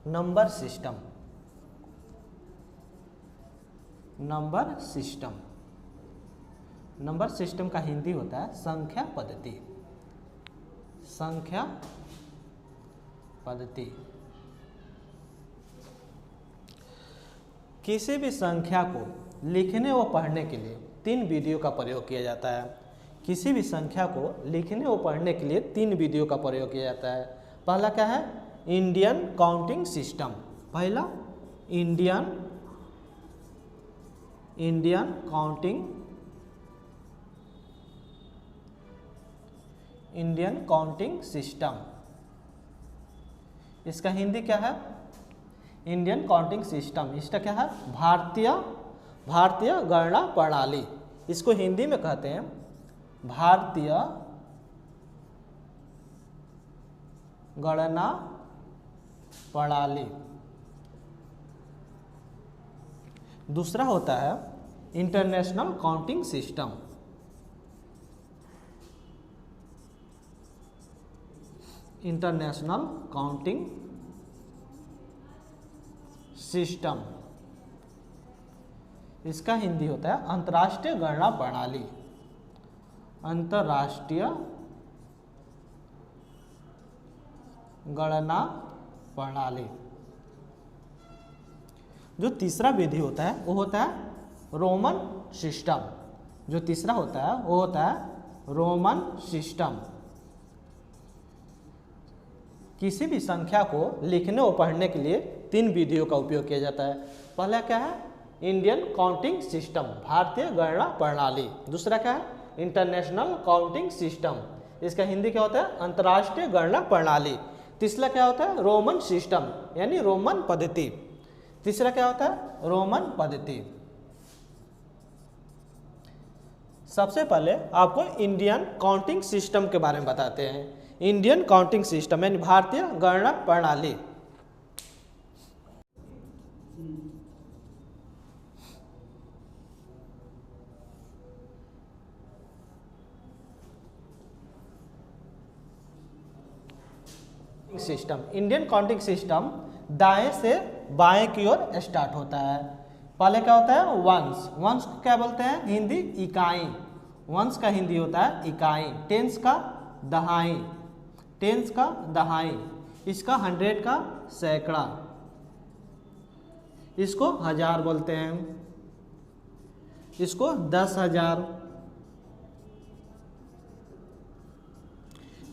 Number system, number system. Number system का हिंदी होता है संख्या पद्धति, संख्या पद्धति। किसी भी संख्या को लिखने व पढ़ने के लिए 3 विधियों का प्रयोग किया जाता है। किसी भी संख्या को लिखने व पढ़ने के लिए 3 विधियों का प्रयोग किया जाता है। पहला क्या है? Indian counting system. पहला इंडियन काउंटिंग सिस्टम। इसका हिंदी क्या है? Indian counting system. इसका क्या है? भारतीय गणना प्रणाली। इसको हिंदी में कहते हैं भारतीय गणना प्रणाली। दूसरा होता है international counting system. International counting system. इसका हिंदी होता है अंतर्राष्ट्रीय गणना प्रणाली। अंतर्राष्ट्रीय गणना प्रणाली। जो तीसरा विधि होता है वो होता है रोमन सिस्टम। जो तीसरा होता है वो होता है रोमन सिस्टम। किसी भी संख्या को लिखने और पढ़ने के लिए 3 विधियों का उपयोग किया जाता है। पहला क्या है? इंडियन काउंटिंग सिस्टम, भारतीय गणना प्रणाली। दूसरा क्या है? International counting system. इसका हिंदी क्या होता है? अंतर्राष्ट्रीय गणना प्रणाली। तीसरा क्या होता है? रोमन सिस्टम यानी रोमन पद्धति। तीसरा क्या होता है? रोमन पद्धति। सबसे पहले आपको इंडियन काउंटिंग सिस्टम के बारे में बताते हैं। इंडियन काउंटिंग सिस्टम यानी भारतीय गणना प्रणाली। सिस्टम, इंडियन काउंटिंग सिस्टम दाएं से बाएं की ओर स्टार्ट होता है। पहले क्या होता है? वंस। वंस को क्या बोलते हैं? हिंदी इकाई। वंस का हिंदी होता है इकाई। टेंस का दहाई। टेंस का दहाई। इसका 100 का सैकड़ा। इसको 1000 बोलते हैं। इसको 10,000।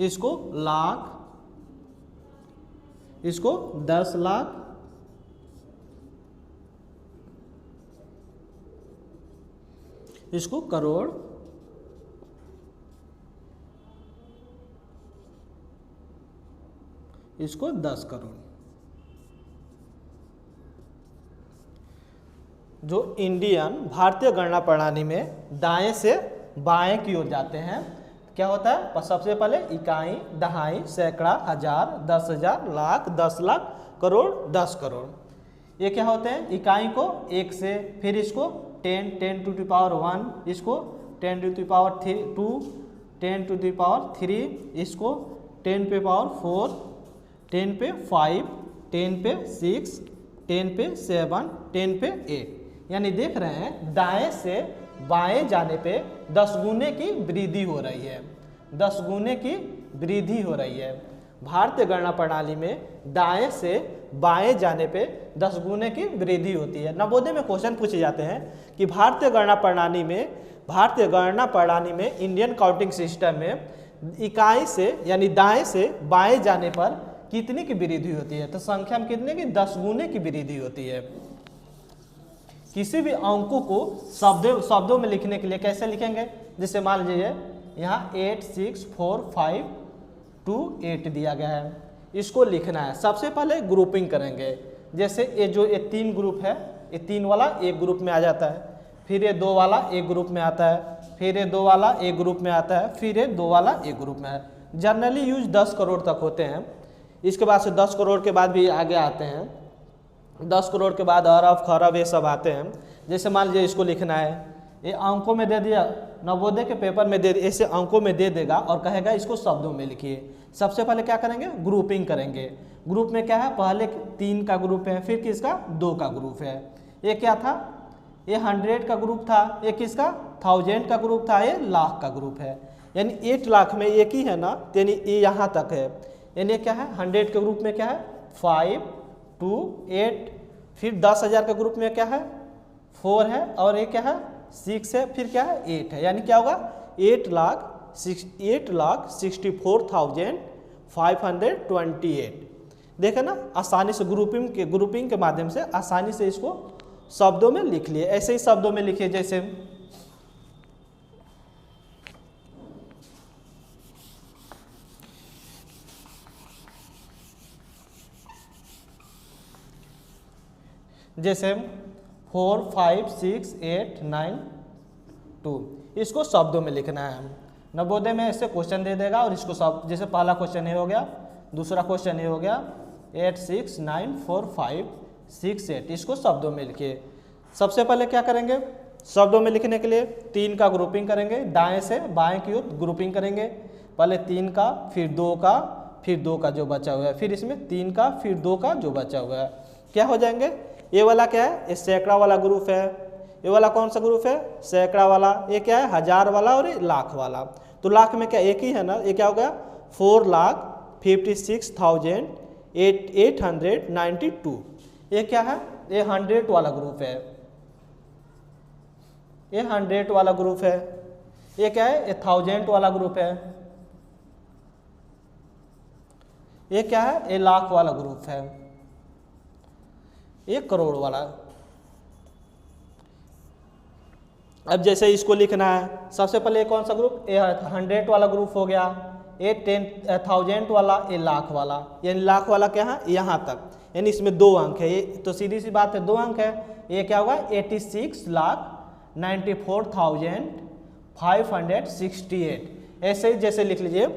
इसको लाख। इसको 10 लाख। इसको करोड़। इसको 10 करोड़। जो इंडियन भारतीय गणना प्रणाली में दाएं से बाएं की ओर जाते हैं क्या होता है? सबसे पहले इकाई, दहाई, सैकड़ा, 1000, 10,000, लाख, 10 लाख, करोड़, 10 करोड़। ये क्या होते हैं? इकाई को 1 से, फिर इसको 10, 10 टू द पावर 1, इसको 10 to the power 2, 10 to the power 3, इसको 10 पे पावर 4, 10 पे 5, 10 पे 6, 10 पे 7, 10 पे 8। यानी देख रहे हैं दाएं से बाएं जाने पे 10 गुने की वृद्धि हो रही है। 10 गुने की वृद्धि हो रही है। भारतीय गणना प्रणाली में दाएं से बाएं जाने पे 10 गुने की वृद्धि होती है। नवोदय में क्वेश्चन पूछे जाते हैं कि भारतीय गणना प्रणाली में इंडियन काउंटिंग सिस्टम में इकाई से यानी दाएं से बाएं जाने पर कितने की वृद्धि होती है? तो संख्या में कितने की? 10 गुने की वृद्धि होती है। किसी भी अंकों को शब्दों में लिखने के लिए कैसे लिखेंगे? जैसे मान लीजिए यहाँ 8, 6, 4, 5, 2, 8 दिया गया है। इसको लिखना है। सबसे पहले ग्रुपिंग करेंगे। जैसे ये 3 ग्रुप है, ये 3 वाला एक ग्रुप में आ जाता है, फिर ये 2 वाला एक ग्रुप में आता है, फिर ये 2 वाला एक ग्रुप में आता है, फिर ये 2 वाला एक ग्रुप में है। जनरली यूज 10 करोड़ तक होते हैं। इसके बाद से 10 करोड़ के बाद भी आगे आते हैं। 10 करोड़ के बाद अरब, खरब ये सब आते हैं। जैसे मान लीजिए इसको लिखना है, ये अंकों में दे दिया, नवोदय के पेपर में दे ऐसे अंकों में दे देगा और कहेगा इसको शब्दों में लिखिए। सबसे पहले क्या करेंगे, ग्रुपिंग करेंगे। ग्रुप में क्या है, पहले 3 का ग्रुप है, फिर किसका 2 का ग्रुप है। ये क्या था, ये 100 का ग्रुप था, ये किसका 1000 का ग्रुप था, ये लाख का ग्रुप है। यानी 8 लाख में एक ही है ना, यानी ये यहाँ तक है। यानी क्या है, 100 के ग्रुप में क्या है 5 2 8, फिर 10,000 के ग्रुप में क्या है 4 है, और ये क्या है 6 है, फिर क्या है 8 है। यानी क्या होगा 8,64,528। देखे ना, आसानी से ग्रुपिंग के माध्यम से आसानी से इसको शब्दों में लिख लिए। ऐसे ही शब्दों में लिखिए, जैसे 4 5 6 8 9 2, इसको शब्दों में लिखना है। नवोदय में ऐसे क्वेश्चन दे देगा और इसको सब, जैसे पहला क्वेश्चन ये हो गया, दूसरा क्वेश्चन ये हो गया 8 6 9 4 5 6 8, इसको शब्दों में लिखिए। सबसे पहले क्या करेंगे, शब्दों में लिखने के लिए 3 का ग्रुपिंग करेंगे, दाएं से बाएं की ओर ग्रुपिंग करेंगे। पहले 3 का, फिर 2 का, फिर 2 का जो बचा हुआ है, फिर इसमें 3 का, फिर 2 का जो बचा हुआ है, क्या हो जाएंगे। ये वाला क्या है, ये सैकड़ा वाला ग्रुप है। ये वाला कौन सा ग्रुप है, सैकड़ा वाला। ये क्या है, 1000 वाला, और ये लाख वाला। तो लाख में क्या एक ही है ना, ये क्या हो गया 4,56,892। ये क्या है, ये 100 वाला ग्रुप है, ये 100 वाला ग्रुप है। ये क्या है, ये 1000 वाला ग्रुप है। ये क्या है, ये लाख वाला ग्रुप है। ये करोड़ वाला। अब जैसे इसको लिखना है, सबसे पहले कौन सा ग्रुप, ये 100 वाला ग्रुप हो गया, ये 10,000 वाला, ये लाख वाला। यानी लाख वाला क्या है, यहाँ तक, यानी इसमें 2 अंक है। ये तो सीधी सी बात है, 2 अंक है। ये क्या होगा 86,94,568। ऐसे ही जैसे लिख लीजिए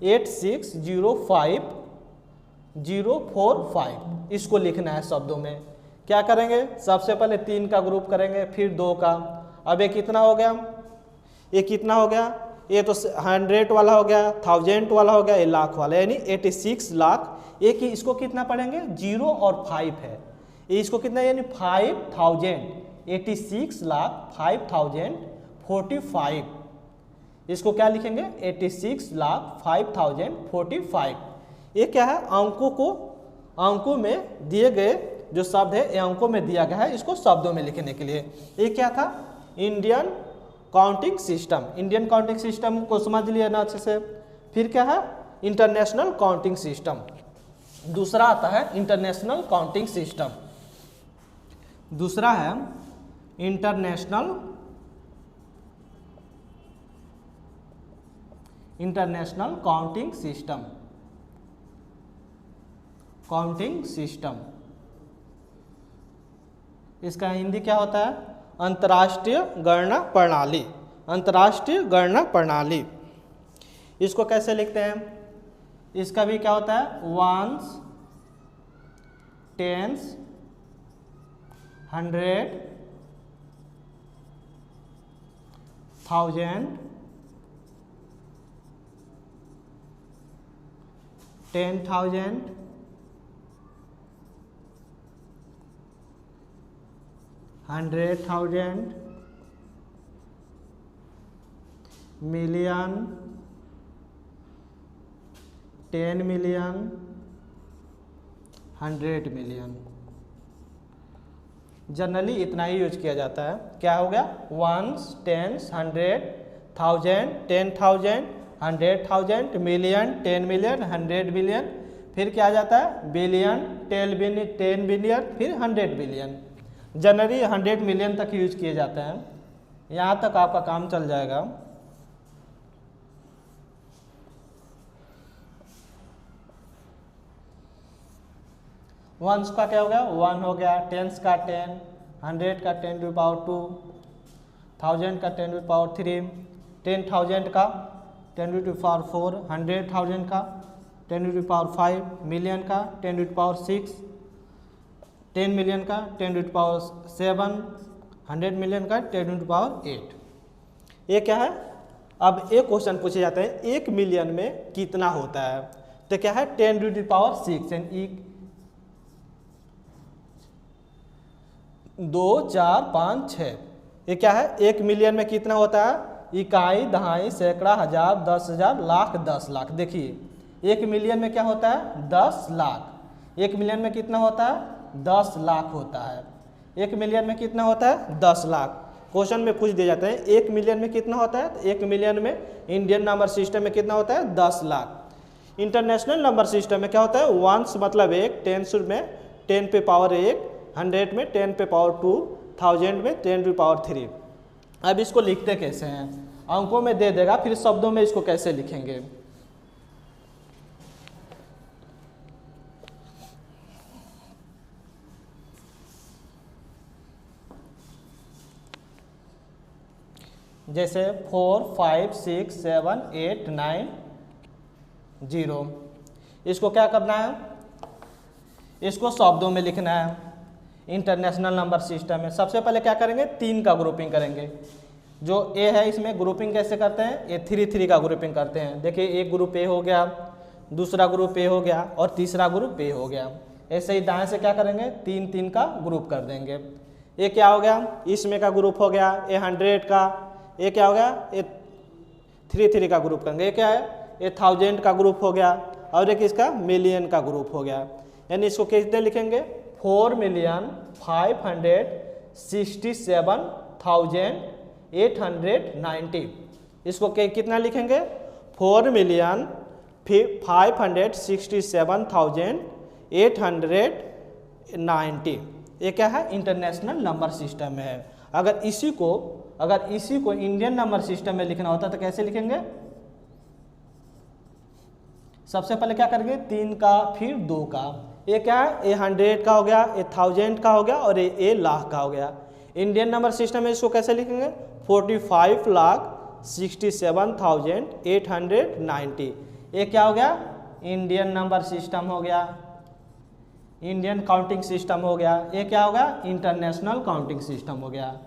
86,05,045, इसको लिखना है शब्दों में। क्या करेंगे, सबसे पहले 3 का ग्रुप करेंगे, फिर 2 का। अब ये कितना हो गया, ये कितना हो गया, ये तो 100 वाला हो गया, 1000 वाला हो गया, ये लाख वाला, यानी 86 लाख। एक ही इसको कितना पढ़ेंगे, 0 और 5 है, ये इसको कितना, यानी 5000, 86,05,045। इसको क्या लिखेंगे, 86,05,045। ये क्या है, अंकों में दिए गए जो शब्द है, ये अंकों में दिया गया है, इसको शब्दों में लिखने के लिए। ये क्या था, Indian counting system. Indian counting system को समझ लिया ना अच्छे से। फिर क्या है, इंटरनेशनल काउंटिंग सिस्टम। दूसरा आता है इंटरनेशनल काउंटिंग सिस्टम। दूसरा है इंटरनेशनल काउंटिंग सिस्टम। इसका हिंदी क्या होता है, अंतर्राष्ट्रीय गणना प्रणाली। अंतर्राष्ट्रीय गणना प्रणाली, इसको कैसे लिखते हैं, इसका भी क्या होता है, 1s 10s 100 1000 10,000 100,000 million 10 million 100 million। Generally इतना ही यूज किया जाता है। क्या हो गया, 1s 10s 100 1000 10,000 100,000 million 10 million 100 million, फिर क्या आ जाता है, बिलियन 10 बिलियन, फिर 100 बिलियन। जनरली 100 मिलियन तक यूज किए जाते हैं। यहाँ तक आपका काम चल जाएगा। वंस का क्या हो गया, 1 हो गया, टेंस का 10, 100 का 10⁻², 1000 का 10⁻³ 10,000 का 10⁻⁴, 100,000 का 10⁻⁵, मिलियन का 10⁻⁶, 10 मिलियन का 10⁻⁷, 100 मिलियन का 10⁸ ये क्या है। अब एक क्वेश्चन पूछे जाते हैं 1 मिलियन में कितना होता है, तो क्या है 10⁶ एंड 2 4 5 6। ये क्या है 1 मिलियन में कितना होता है, इकाई, दहाई, सैकड़ा, हजार, 10,000, लाख, 10 लाख। देखिए 1 मिलियन में क्या होता है 10 लाख। 1 मिलियन में कितना होता है 10 लाख होता है। 1 मिलियन में कितना होता है 10 लाख। क्वेश्चन में पूछ दिए जाते हैं 1 मिलियन में कितना होता है, तो 1 मिलियन में इंडियन नंबर सिस्टम में कितना होता है 10 लाख। इंटरनेशनल नंबर सिस्टम में क्या होता है वंस मतलब 1, टेंस में 10 पे पावर 1, 100 में 10 पे पावर 2, 1000 में 10 पे पावर 3। अब इसको लिखते कैसे हैं, अंकों में दे देगा, फिर शब्दों में इसको कैसे लिखेंगे। जैसे 4 5 6 7 8 9 0। इसको क्या करना है, इसको शब्दों में लिखना है। इंटरनेशनल नंबर सिस्टम में सबसे पहले क्या करेंगे 3 का ग्रुपिंग करेंगे। जो ए है इसमें ग्रुपिंग कैसे करते हैं, ये 3 3 का ग्रुपिंग करते हैं। देखिए एक ग्रुप ए हो गया, दूसरा ग्रुप ए हो गया और तीसरा ग्रुप ए हो गया। ऐसे ही दाएं से क्या करेंगे 3 3 का ग्रुप कर देंगे। ये क्या हो गया इसमें का ग्रुप हो गया, ये 100 का, ये क्या हो गया ये 3 3 का ग्रुप करेंगे। ये क्या है ये 1000 का ग्रुप हो गया और एक इसका मिलियन का ग्रुप हो गया। यानी इसको कितने लिखेंगे 4,567,890। इसको कितना लिखेंगे 4,567,890। ये क्या है इंटरनेशनल नंबर सिस्टम में है। अगर इसी को इंडियन नंबर सिस्टम में लिखना होता तो कैसे लिखेंगे, सबसे पहले क्या करेंगे 3 का फिर 2 का। ये क्या है ये 100 का हो गया, ये 1000 का हो गया और ये लाख का हो गया। इंडियन नंबर सिस्टम में इसको कैसे लिखेंगे 45,67,890। ये क्या हो गया इंडियन नंबर सिस्टम हो गया, इंडियन काउंटिंग सिस्टम हो गया। ये क्या हो गया इंटरनेशनल काउंटिंग सिस्टम हो गया।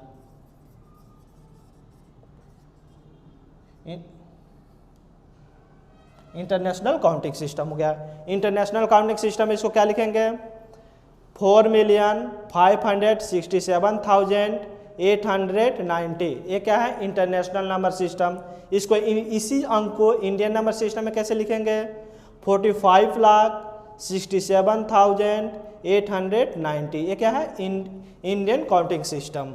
इंटरनेशनल काउंटिंग सिस्टम हो गया। इंटरनेशनल काउंटिंग सिस्टम में इसको क्या लिखेंगे 4,567,890। ये क्या है इंटरनेशनल नंबर सिस्टम। इसको इसी अंक को इंडियन नंबर सिस्टम में कैसे लिखेंगे 45,67,890। ये क्या है इंडियन काउंटिंग सिस्टम।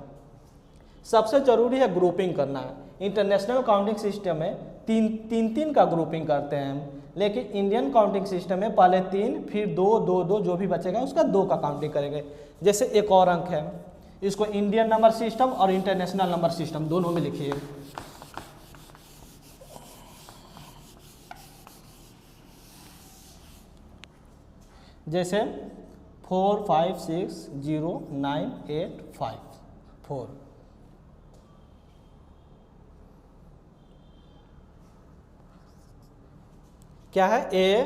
सबसे जरूरी है ग्रुपिंग करना। इंटरनेशनल काउंटिंग सिस्टम में 3 का ग्रुपिंग करते हैं, लेकिन इंडियन काउंटिंग सिस्टम में पहले 3 फिर 2 2 2 जो भी बचेगा उसका 2 का काउंटिंग करेंगे। जैसे एक और अंक है, इसको इंडियन नंबर सिस्टम और इंटरनेशनल नंबर सिस्टम दोनों में लिखिए। जैसे 4 5 6 0 9 8 5 4। क्या है ए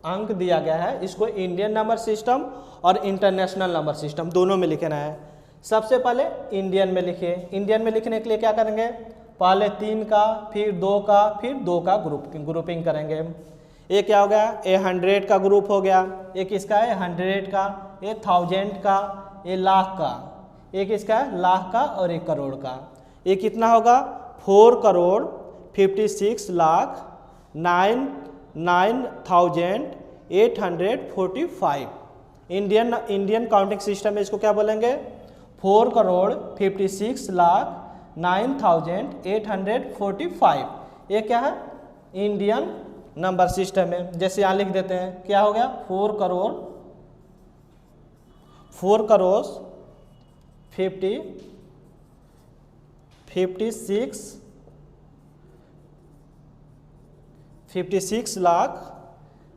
अंक दिया गया है, इसको इंडियन नंबर सिस्टम और इंटरनेशनल नंबर सिस्टम दोनों में लिखना है। सबसे पहले इंडियन में लिखिए। इंडियन में लिखने के लिए क्या करेंगे पहले 3 का फिर 2 का फिर 2 का ग्रुपिंग करेंगे। ये क्या हो गया ये 100 का ग्रुप हो गया, ये किसका है 100 का, ये 1000 का, ये लाख का, ये किसका है लाख का और 1 करोड़ का। ये कितना होगा 4,56,09,845। इंडियन काउंटिंग सिस्टम में इसको क्या बोलेंगे 4,56,09,845। ये क्या है इंडियन नंबर सिस्टम में। जैसे यहाँ लिख देते हैं क्या हो गया 4 करोड़ 56 लाख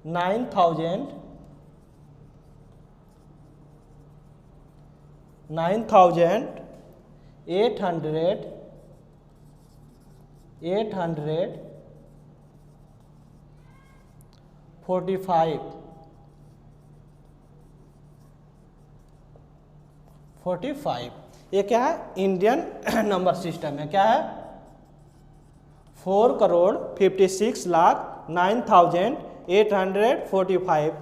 9,845। ये क्या है, इंडियन नंबर सिस्टम है। क्या है, 4,56,09,845।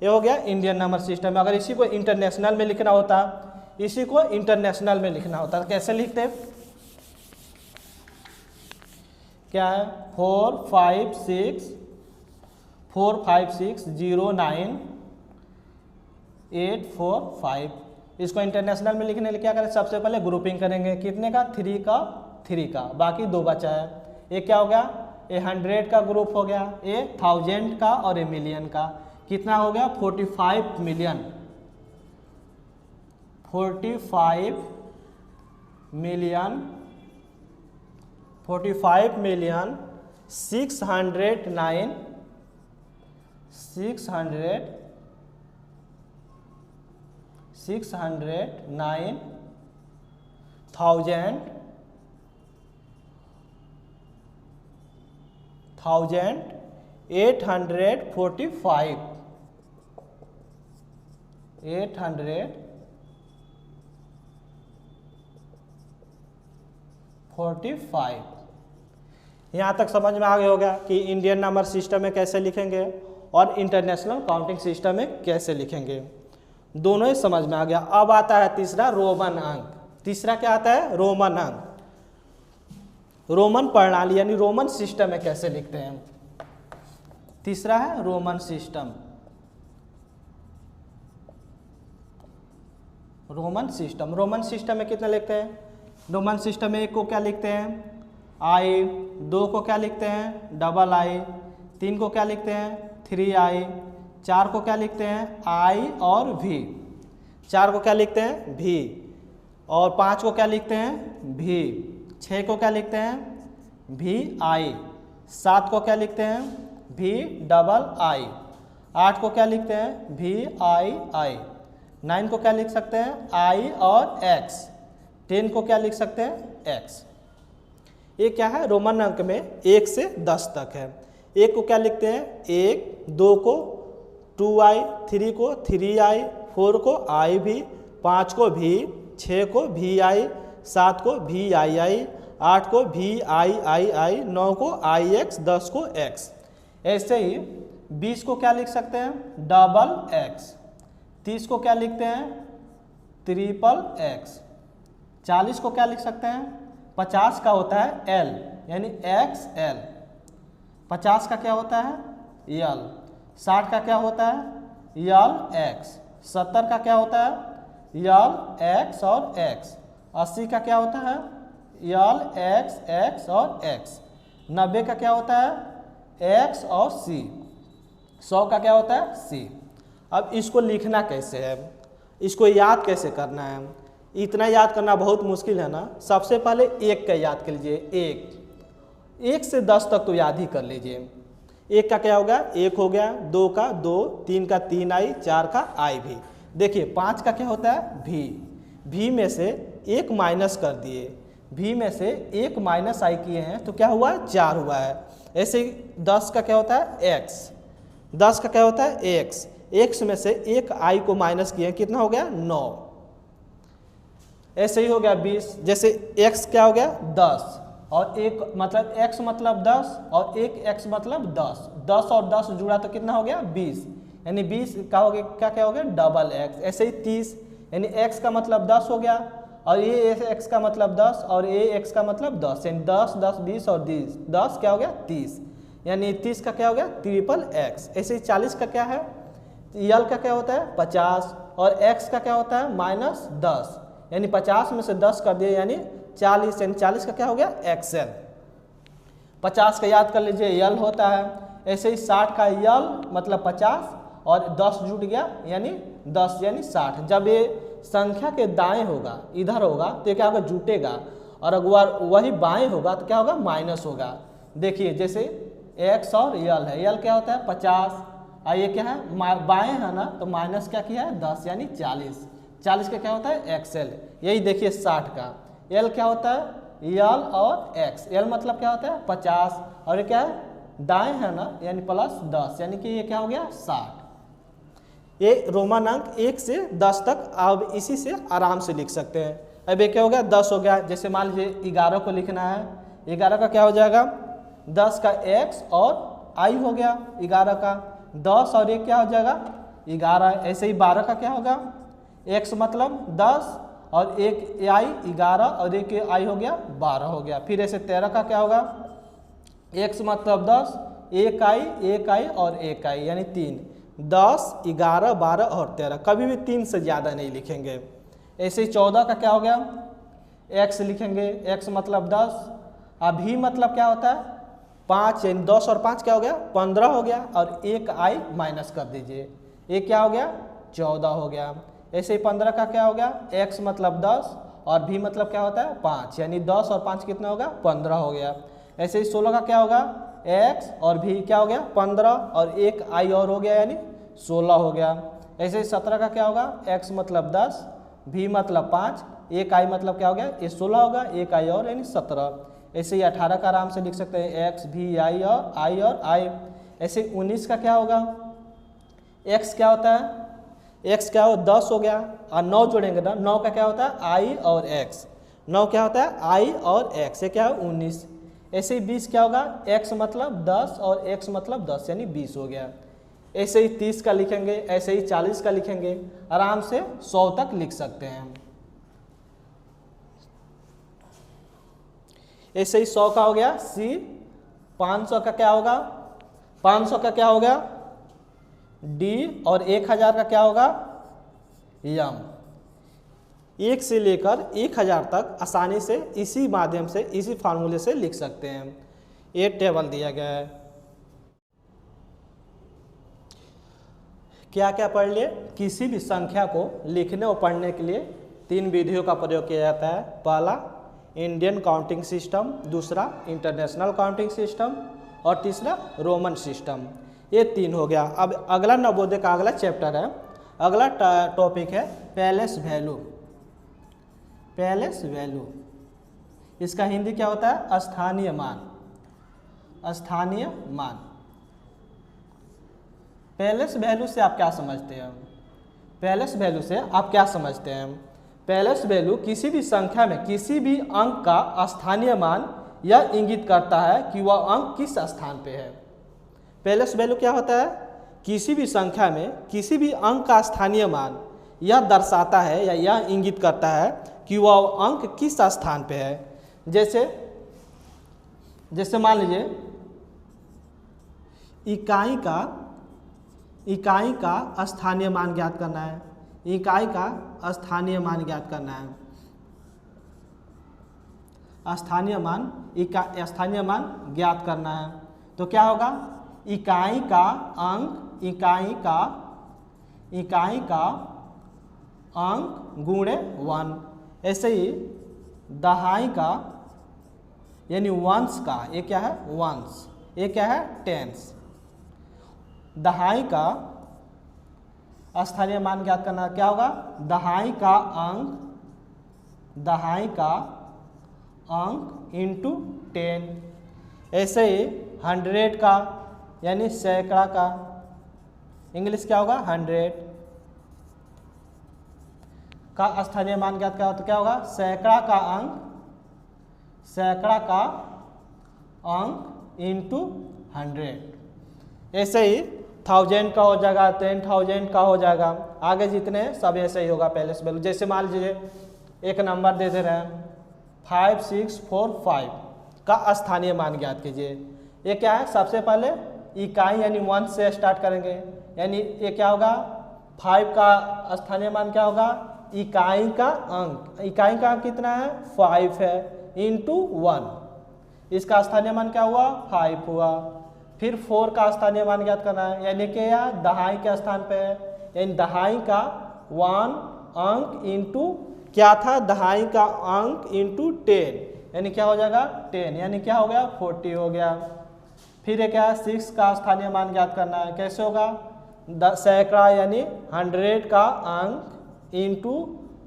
ये हो गया इंडियन नंबर सिस्टम। अगर इसी को इंटरनेशनल में लिखना होता, इसी को इंटरनेशनल में लिखना होता तो कैसे लिखते? क्या है, 456,09,845। इसको इंटरनेशनल में लिखने के लिए क्या करें, सबसे पहले ग्रुपिंग करेंगे। कितने का, 3 का, बाकी 2 बचा है। ये क्या हो गया, ये 100 का ग्रुप हो गया, ये 1000 का और ये मिलियन का। कितना हो गया, 45 मिलियन 845। यहाँ तक समझ में आ गया होगा कि इंडियन नंबर सिस्टम में कैसे लिखेंगे और इंटरनेशनल काउंटिंग सिस्टम में कैसे लिखेंगे, दोनों ही समझ में आ गया। अब आता है तीसरा, रोमन अंक। तीसरा क्या आता है, रोमन अंक। रोमन प्रणाली यानी रोमन सिस्टम में कैसे लिखते हैं। तीसरा है रोमन सिस्टम। रोमन सिस्टम में कितने लिखते हैं, रोमन सिस्टम में 1 को क्या लिखते हैं, आई, 2 को क्या लिखते हैं, डबल आई, 3 को क्या लिखते हैं, 3i, 4 को क्या लिखते हैं, आई और भी, 4 को क्या लिखते हैं, भी, और 5 को क्या लिखते हैं, भी, 6 को क्या लिखते हैं, भी आई, 7 को क्या लिखते हैं, भी डबल आई, 8 को क्या लिखते हैं, भी आई आई, 9 को क्या लिख सकते हैं, आई और एक्स, 10 को क्या लिख सकते हैं, एक्स। ये क्या है, रोमन अंक में 1 से 10 तक है। 1 को क्या लिखते हैं, 1, 2 को 2i, 3 को 3i, 4 को i भी, 5 को भी, 6 को भी आई, 7 को भी आई, 8 को भी आई, 9 को ix, 10 को x। ऐसे ही 20 को क्या लिख सकते हैं, डबल x, 30 को क्या लिखते हैं, ट्रिपल x, 40 को क्या लिख सकते हैं, 50 का होता है l यानी XL, 50 का क्या होता है, L, 60 का क्या होता है, LX, 70 का क्या होता है, LX और X, 80 का क्या होता है, LX, X और X, 90 का क्या होता है, X और C, 100 का क्या होता है, C। अब इसको लिखना कैसे है, इसको याद कैसे करना है, इतना याद करना बहुत मुश्किल है ना। सबसे पहले 1 का याद कर लीजिए, 1 से 10 तक तो याद ही कर लीजिए। 1 का क्या होगा, 1 हो गया, 2 का 2, 3 का 3i, 4 का i भी। देखिए 5 का क्या होता है, भी में से 1 माइनस कर दिए, भी में से 1 माइनस i किए हैं तो क्या हुआ है, 4 हुआ है। ऐसे ही 10 का क्या होता है, x, 10 का क्या होता है, x में से 1 i को माइनस किए हैं, कितना हो गया, 9। ऐसे ही हो गया 20, जैसे x क्या हो गया, 10 और 1 मतलब x मतलब 10 और 1x मतलब 10, 10 और 10 जुड़ा तो कितना हो गया, 20, यानी 20 का हो गया, क्या हो गया, डबल x। ऐसे ही 30 यानी x का मतलब 10 हो गया और ये x का मतलब 10 और ये x का मतलब 10, यानी 10, 10, 20 और 10 क्या हो गया, 30, यानी 30 का क्या हो गया, ट्रिपल x। ऐसे ही 40 का क्या है, यल का क्या होता है, 50 और x का क्या होता है, माइनस 10, यानी 50 में से 10 कर दिए यानी 40, यानी 40 का क्या हो गया, XL। 50 का याद कर लीजिए, यल होता है। ऐसे ही 60 का यल मतलब 50 और 10 जुट गया यानी 10 यानी 60। जब ये संख्या के दाएं होगा, इधर होगा तो ये क्या होगा, जुटेगा, और अगर वही बाएं होगा तो क्या होगा, माइनस होगा। देखिए जैसे x और यल है, यल क्या होता है 50 और ये क्या है बाएं है ना, तो माइनस क्या किया है 10 यानी 40, 40 का क्या होता है XL। यही देखिए 60 का L क्या होता है, यल और x, L मतलब क्या होता है 50 और ये क्या है दाएं है ना, यानी प्लस 10, यानी कि ये क्या हो गया 60। ये रोमन अंक 1 से 10 तक आप इसी से आराम से लिख सकते हैं। अब ये क्या हो गया 10 हो गया। जैसे मान लीजिए 11 को लिखना है, 11 का क्या हो जाएगा 10 का x और i हो गया 11 का, 10 और 1 क्या हो जाएगा 11। ऐसे ही 12 का क्या होगा x मतलब 10 और 1 i 11 और 1 i हो गया 12 हो गया। फिर ऐसे 13 का क्या होगा x मतलब 10 1 i और 1 i यानी 3, 10 11 12 और 13, कभी भी 3 से ज़्यादा नहीं लिखेंगे। ऐसे ही 14 का क्या हो गया x लिखेंगे, x मतलब 10, अभी मतलब क्या होता है 5, यानी 10 और 5 क्या हो गया 15 हो गया, और 1 i माइनस कर दीजिए, ये क्या हो गया 14 हो गया। ऐसे ही 15 का क्या हो गया x मतलब 10 और v मतलब क्या होता है 5, यानी 10 और 5 कितना होगा 15 हो गया। ऐसे ही 16 का क्या होगा x और v क्या हो गया 15 और 1 i और हो गया यानी 16 हो गया। ऐसे ही 17 का क्या होगा x मतलब 10, v मतलब 5, 1 i मतलब क्या हो गया ये 16 होगा, 1 i और यानी 17। ऐसे ही 18 का आराम से लिख सकते हैं x v i और i। ऐसे 19 का क्या होगा x क्या होता है x क्या हो 10 हो गया, और 9 जोड़ेंगे ना, 9 का क्या होता है i और x, 9 क्या होता है i और x, ये क्या है 19। ऐसे ही 20 क्या होगा x मतलब 10 और x मतलब 10 यानी 20 हो गया। ऐसे ही 30 का लिखेंगे, ऐसे ही 40 का लिखेंगे, आराम से 100 तक लिख सकते हैं। ऐसे ही 100 का हो गया c, 500 का क्या होगा 500 का क्या होगा d, और 1000 का क्या होगा m। 1 से लेकर 1000 तक आसानी से इसी माध्यम से इसी फार्मूले से लिख सकते हैं। ये टेबल दिया गया है। क्या क्या पढ़ लिए, किसी भी संख्या को लिखने और पढ़ने के लिए 3 विधियों का प्रयोग किया जाता है। पहला इंडियन काउंटिंग सिस्टम, दूसरा इंटरनेशनल काउंटिंग सिस्टम, और तीसरा रोमन सिस्टम। ये 3 हो गया। अब अगला नवोदय का अगला चैप्टर है, अगला टॉपिक है पैलेस वैल्यू। पैलेस वैल्यू इसका हिंदी क्या होता है स्थानीय मान, स्थानीय मान। पैलेस वैल्यू से आप क्या समझते हैं, पैलेस वैल्यू से आप क्या समझते हैं। पैलेस वैल्यू किसी भी संख्या में किसी भी अंक का स्थानीय मान यह इंगित करता है कि वह अंक किस स्थान पे है। पैलेस वैल्यू क्या होता है, किसी भी संख्या में किसी भी अंक का स्थानीय मान यह दर्शाता है या यह इंगित करता है कि वह अंक किस स्थान पे है। जैसे मान लीजिए इकाई का स्थानीय मान ज्ञात करना है, इकाई का स्थानीय मान ज्ञात करना है, स्थानीय मान ज्ञात करना है, तो क्या होगा इकाई का अंक, इकाई का अंक गुणे 1। ऐसे ही दहाई का यानी वंश का, ये क्या है वंश, ये क्या है टेंस। दहाई का स्थानीय मान ज्ञात करना क्या होगा दहाई का अंक इंटू 10। ऐसे ही 100 का यानी सैकड़ा का इंग्लिश क्या होगा 100 का स्थानीय मान ज्ञात क्या होता क्या होगा सैकड़ा का अंक इंटू 100। ऐसे ही 1000 का हो जाएगा, 10,000 का हो जाएगा, आगे जितने सब ऐसे ही होगा पैलेस वैल्यू। जैसे मान लीजिए एक नंबर दे दे रहे हैं 5645 का स्थानीय मान ज्ञात कीजिए। ये क्या है सबसे पहले इकाई यानी 1 से स्टार्ट करेंगे, यानी ये क्या होगा 5 का स्थानीय मान क्या होगा इकाई का अंक कितना है 5 है इंटू 1, इसका स्थानीय मान क्या हुआ 5 हुआ। फिर 4 का स्थानीय मान ज्ञात करना है, यानी कि यह दहाई के स्थान पे है, यानी दहाई का 1 अंक इंटू क्या था दहाई का अंक इंटू 10, यानी क्या हो जाएगा 10, यानी क्या हो गया 40 हो गया। फिर ये क्या है 6 का स्थानीय मान ज्ञात करना है, कैसे होगा सैकड़ा यानी 100 का अंक इंटू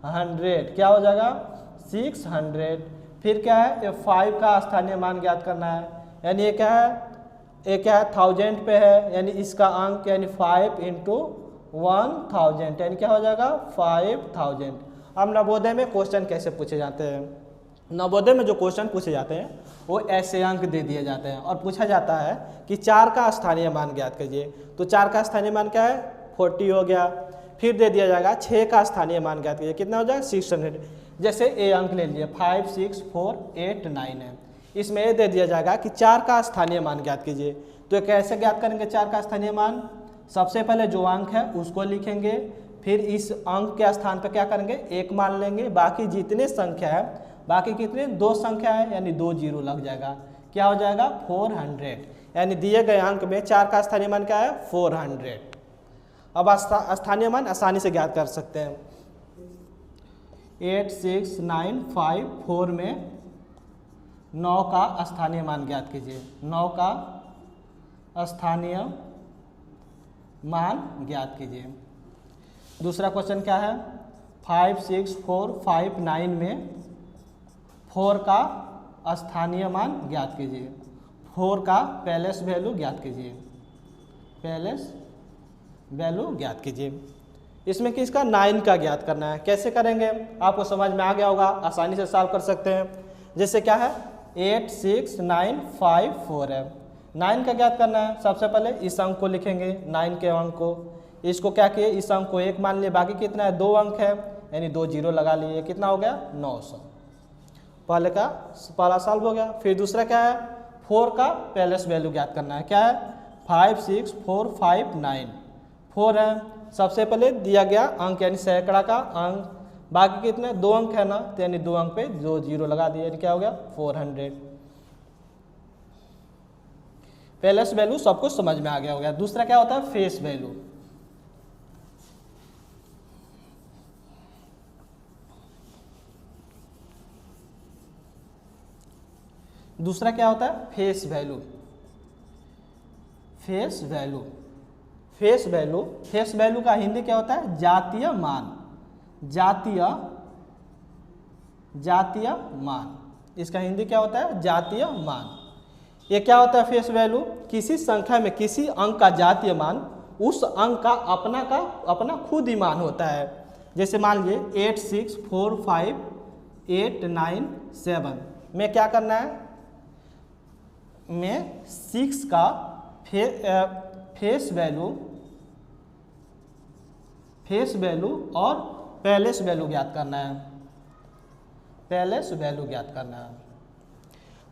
100 क्या हो जाएगा 600। फिर क्या है ये 5 का स्थानीय मान ज्ञात करना है, यानी ये क्या है 1000 पे है, यानी इसका अंक यानी 5 इंटू 1000 यानी क्या हो जाएगा 5000। अब नवोदय में क्वेश्चन कैसे पूछे जाते हैं? नवोदय में जो क्वेश्चन पूछे जाते हैं वो ऐसे अंक दे दिए जाते हैं और पूछा जाता है कि 4 का स्थानीय मान ज्ञात कीजिए। तो 4 का स्थानीय मान क्या है? 40 हो गया। फिर दे दिया जाएगा 6 का स्थानीय मान ज्ञात कीजिए, कितना हो जाएगा? 600। जैसे ए अंक ले लीजिए 5, 6, 4, 8, 9 है, इसमें ये दे दिया जाएगा कि 4 का स्थानीय मान ज्ञात कीजिए। तो कैसे ज्ञात करेंगे 4 का स्थानीय मान? सबसे पहले जो अंक है उसको लिखेंगे, फिर इस अंक के स्थान पर क्या करेंगे? 1 मान लेंगे, बाकी जितने संख्या है, बाकी कितने? 2 संख्या है, यानी 2 जीरो लग जाएगा। क्या हो जाएगा? 400। यानी दिए गए अंक में 4 का स्थानीय मान क्या है? 400। अब स्थानीय मान आसानी से ज्ञात कर सकते हैं। 8, 6, 9, 5, 4 में 9 का स्थानीय मान ज्ञात कीजिए। 9 का स्थानीय मान ज्ञात कीजिए। दूसरा क्वेश्चन क्या है? 5, 6, 4, 5, 9 में 4 का स्थानीय मान ज्ञात कीजिए। 4 का पैलेस वैल्यू ज्ञात कीजिए। पैलेस वैल्यू ज्ञात कीजिए। इसमें किसका? 9 का ज्ञात करना है। कैसे करेंगे? आपको समझ में आ गया होगा, आसानी से सॉल्व कर सकते हैं। जैसे क्या है? 8, 6, 9, 5, 4 है। 9 का ज्ञात करना है। सबसे पहले इस अंक को लिखेंगे, 9 के अंक को। इसको क्या किए? इस अंक को 1 मान लिए, बाकी कितना है? 2 अंक है, यानी 2 जीरो लगा लिए। कितना हो गया? 900। पहला सॉल्व हो गया। फिर दूसरा क्या है? 4 का पैलेस वैल्यू ज्ञात करना है। क्या है? 5, 6, 4, 5, 9। 4 है। सबसे पहले दिया गया अंक यानी सैकड़ा का अंक, बाकी कितने? 2 अंक है ना, तो यानी 2 अंक पे 2 जीरो लगा दिए, यानी क्या हो गया? 400। पैलेस वैल्यू सबको समझ में आ गया हो गया। दूसरा क्या होता है? Face value. दूसरा क्या होता है? Face value. Face value. Face value. Face value का हिंदी क्या होता है? जातीय मान। जातीय मान। इसका हिंदी क्या होता है? जातीय मान। ये क्या होता है? फेस वैल्यू किसी संख्या में किसी अंक का जातीय मान उस अंक का अपना खुद ही मान होता है। जैसे मान लीजिए 8, 6, 4, 5, 8, 9, 7 में क्या करना है? में 6 का फेस वैल्यू और पैलेस वैल्यू ज्ञात करना है। पैलेस वैल्यू ज्ञात करना है।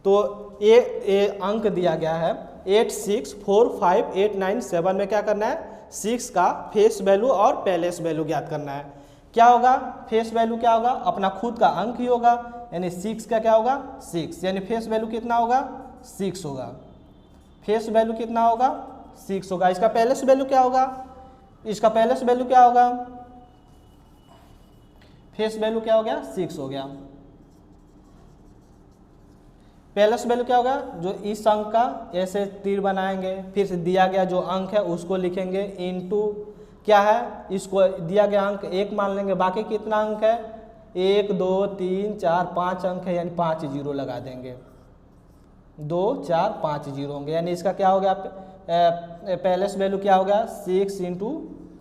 तो ये अंक दिया गया है 8, 6, 4, 5, 8, 9, 7 में क्या करना है? 6 का फेस वैल्यू और पैलेस वैल्यू ज्ञात करना है। क्या होगा? फेस वैल्यू क्या होगा? अपना खुद का अंक ही होगा, यानी 6 का क्या होगा? 6, यानी फेस वैल्यू कितना होगा? 6 होगा। फेस वैल्यू कितना होगा? 6 होगा। इसका पैलेस वैल्यू क्या होगा? इसका पैलेस वैल्यू क्या होगा? फेस वैल्यू क्या हो गया? 6 हो गया। पैलेस वैल्यू क्या होगा? जो इस अंक का ऐसे तीर बनाएंगे, फिर से दिया गया जो अंक है उसको लिखेंगे इनटू क्या है? इसको दिया गया अंक 1 मान लेंगे, बाकी कितना अंक है? 1, 2, 3, 4, 5 अंक है, यानी 5 जीरो लगा देंगे। 2, 4, 5 जीरो होंगे, यानी इसका क्या हो गया? पैलेस वैल्यू क्या हो गया? 6 इंटू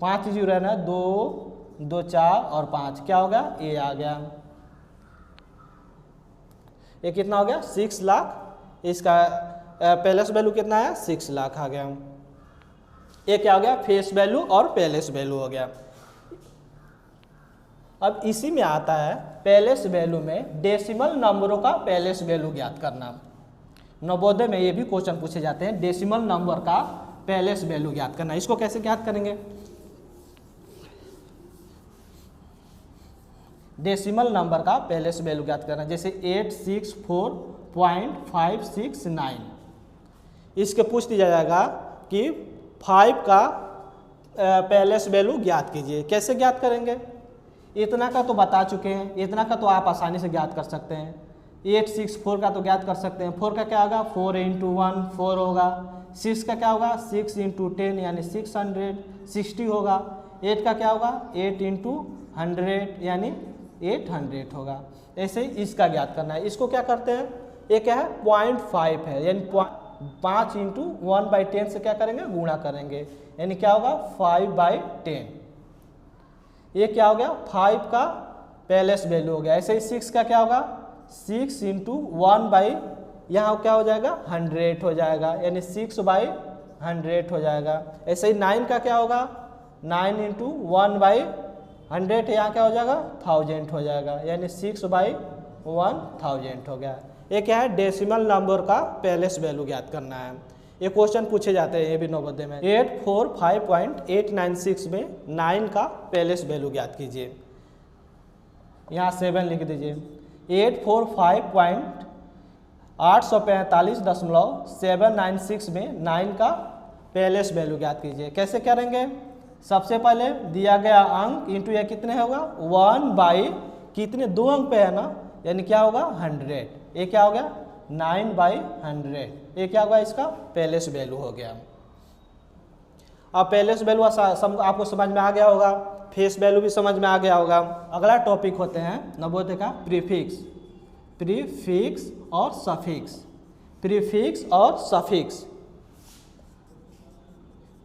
5 जीरो है ना, 2, 2, 4 और 5 क्या हो गया? ये आ गया। ये कितना हो गया? 6 लाख। इसका पैलेस वैल्यू कितना है? 6 लाख आ गया। ये क्या हो गया? फेस वैल्यू और पैलेस वैल्यू हो गया। अब इसी में आता है पैलेस वैल्यू में डेसिमल नंबरों का पैलेस वैल्यू ज्ञात करना। नवोदय में ये भी क्वेश्चन पूछे जाते हैं, डेसिमल नंबर का पैलेस वैल्यू ज्ञात करना। इसको कैसे ज्ञात करेंगे? डेसिमल नंबर का पैलेस वैल्यू ज्ञात करना। जैसे 864.569, इसके पूछ दिया जाएगा कि 5 का पैलेस वैल्यू ज्ञात कीजिए। कैसे ज्ञात करेंगे? इतना का तो बता चुके हैं, इतना का तो आप आसानी से ज्ञात कर सकते हैं। 864 का तो ज्ञात कर सकते हैं। 4 का क्या होगा? 4 इंटू 1 4 होगा। 6 का क्या होगा? 6 इंटू 10 यानी 660 होगा। 8 का क्या होगा? 8 इंटू 100 यानी 800 होगा। ऐसे ही इसका ज्ञात करना है। इसको क्या करते हैं? ये क्या है? 0.5 है, यानी 5 इंटू 1/10 से क्या करेंगे? गुणा करेंगे, यानी क्या होगा? 5/10। ये क्या हो गया? 5 का पैलेस वैल्यू हो गया। ऐसे ही 6 का क्या होगा, 6 इंटू 1 बाई, यहाँ क्या हो जाएगा 100 हो जाएगा, यानी 6 बाई 100 हो जाएगा। ऐसे ही 9 का क्या होगा, 9 इंटू 1 बाई 100, यहाँ क्या हो जाएगा 1000 हो जाएगा, यानी 6 बाई 1000 हो गया। ये क्या है, डेसिमल नंबर का पैलेस वैल्यू ज्ञात करना है। ये क्वेश्चन पूछे जाते हैं ये भी नवोदय में। 845.896 में 9 का पैलेस वैल्यू ज्ञात कीजिए। यहाँ 7 लिख दीजिए। 845.845.796 में 9 का पैलेस वैल्यू ज्ञात कीजिए। कैसे करेंगे, सबसे पहले दिया गया अंक इंटू यह कितने होगा 1 बाई कितने, 2 अंक पे है ना, यानी क्या होगा 100। ये क्या हो गया 9 बाई 100, ये क्या होगा इसका पैलेस वैल्यू हो गया। अब पैलेस वैल्यू आपको समझ में आ गया होगा, फेस वैल्यू भी समझ में आ गया होगा। अगला टॉपिक होते हैं नवोदय का प्रीफिक्स, प्रीफिक्स और सफिक्स, प्रीफिक्स और सफिक्स,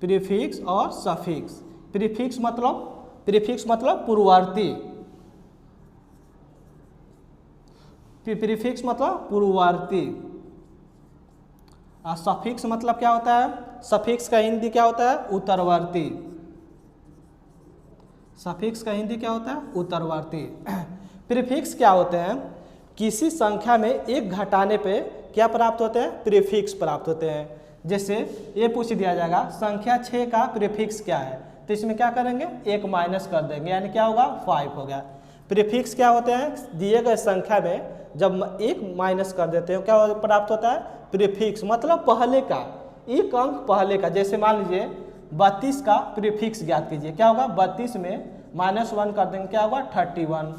प्रीफिक्स और सफिक्स। प्रीफिक्स मतलब पूर्ववर्ती, प्रीफिक्स मतलब पूर्ववर्ती, और सफिक्स मतलब क्या होता है, सफिक्स का हिंदी क्या होता है उत्तरवर्ती, सफिक्स का हिंदी क्या होता है उत्तरवर्ती। प्रीफिक्स क्या होते हैं, किसी संख्या में एक घटाने पे क्या प्राप्त होते हैं, प्रीफिक्स प्राप्त होते हैं। जैसे ये पूछ दिया जाएगा संख्या 6 का प्रीफिक्स क्या है, तो इसमें क्या करेंगे 1 माइनस कर देंगे, यानी क्या होगा 5 हो गया। प्रीफिक्स क्या होते हैं, दिए गए संख्या में जब 1 माइनस कर देते हैं क्या प्राप्त होता है, प्रीफिक्स मतलब पहले का एक अंक पहले का। जैसे मान लीजिए 32 का प्रीफिक्स ज्ञात कीजिए, क्या होगा 32 में -1 कर देंगे क्या होगा 31।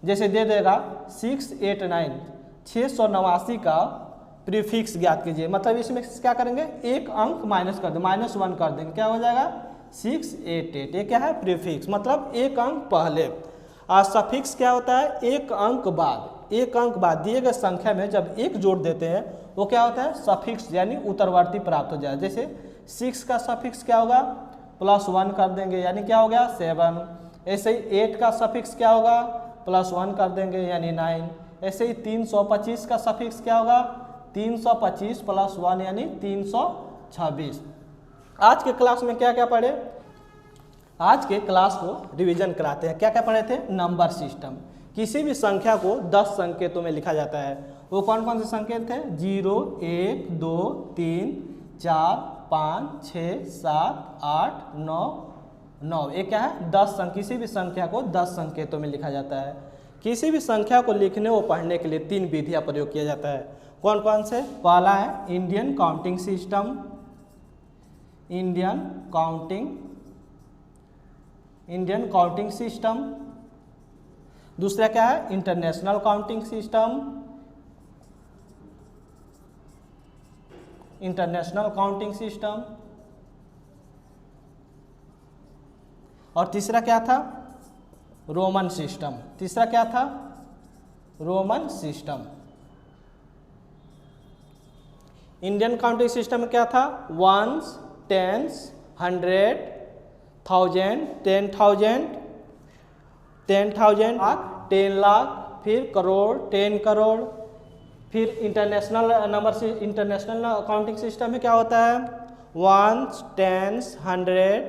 जैसे दे देगा 689, 689 का प्रीफिक्स ज्ञात कीजिए, मतलब इसमें क्या करेंगे एक अंक माइनस कर देंगे, -1 कर देंगे, क्या हो जाएगा 688। ये क्या है प्रीफिक्स मतलब एक अंक पहले। और सफिक्स क्या होता है, एक अंक बाद, एक अंक बाद दिए गए संख्या में जब एक जोड़ देते हैं वो क्या होता है सफिक्स, यानी उत्तरवर्ती प्राप्त हो जाए। जैसे 6 का सफिक्स क्या होगा +1 कर देंगे, यानी क्या हो गया 7। ऐसे ही 8 का सफिक्स क्या होगा +1 कर देंगे, यानी 9। ऐसे ही 325 का सफिक्स क्या होगा 325 + 1 यानी 326। आज के क्लास में क्या क्या पढ़े, आज के क्लास को रिवीजन कराते हैं। क्या क्या पढ़े थे, नंबर सिस्टम, किसी भी संख्या को 10 संकेतों में लिखा जाता है। वो कौन कौन से संकेत थे, 0, 1, 2, 3, 4, 5, 6, 7, 8, 9, 9। ये क्या है 10 किसी भी संख्या को 10 संकेतों में लिखा जाता है। किसी भी संख्या को लिखने व पढ़ने के लिए 3 विधियां प्रयोग किया जाता है। कौन कौन से, पहला है Indian counting system, Indian counting system. दूसरा क्या है international counting system, international counting system. और तीसरा क्या था रोमन सिस्टम, तीसरा क्या था Roman system. Indian counting system में क्या था, 1s, 10s, 100, 1000, 10,000, 10,000 लाख, 10 लाख, फिर करोड़, 10 करोड़। फिर इंटरनेशनल इंटरनेशनल काउंटिंग सिस्टम में क्या होता है 1s, 10s, 100,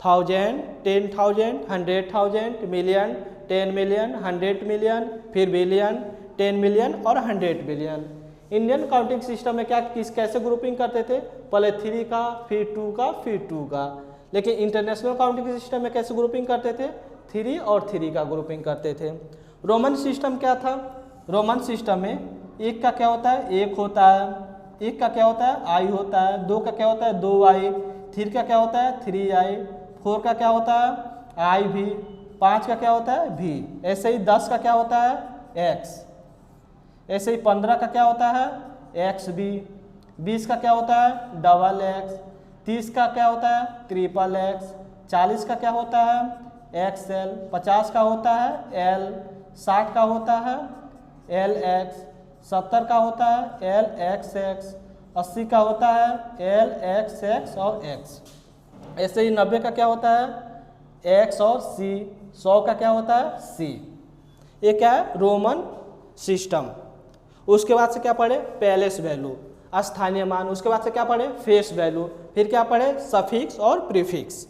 1000, 10,000, 100,000, million, 10 million, 100 million, फिर बिलियन, 10 मिलियन और 100 बिलियन। इंडियन काउंटिंग सिस्टम में क्या कैसे ग्रुपिंग करते थे, पहले 3 का, फिर 2 का, फिर 2 का। लेकिन इंटरनेशनल काउंटिंग सिस्टम में कैसे ग्रुपिंग करते थे, 3 और 3 का ग्रुपिंग करते थे। रोमन सिस्टम क्या था, रोमन सिस्टम में 1 का क्या होता है 1 होता है, 1 का क्या होता है आई होता है, 2 का क्या होता है 2i, 3 का क्या होता है 3i, 4 का क्या होता है i भी, 5 का क्या होता है v। ऐसे ही 10 का क्या होता है x, ऐसे ही 15 का क्या होता है x भी, 20 का क्या होता है XX, 30 का क्या होता है XXX, 40 का क्या होता है XL, 50 का होता है L, 60 का होता है LX, 70 का होता है LXX, 80 का होता है LXX और X। ऐसे ही 90 का क्या होता है X और C, 100 का क्या होता है C। ये क्या है, रोमन सिस्टम। उसके बाद से क्या पढ़े, पैलेस वैल्यू, स्थानीय मान। उसके बाद से क्या पढ़े, फेस वैल्यू। फिर क्या पढ़े, सफिक्स और प्रीफिक्स।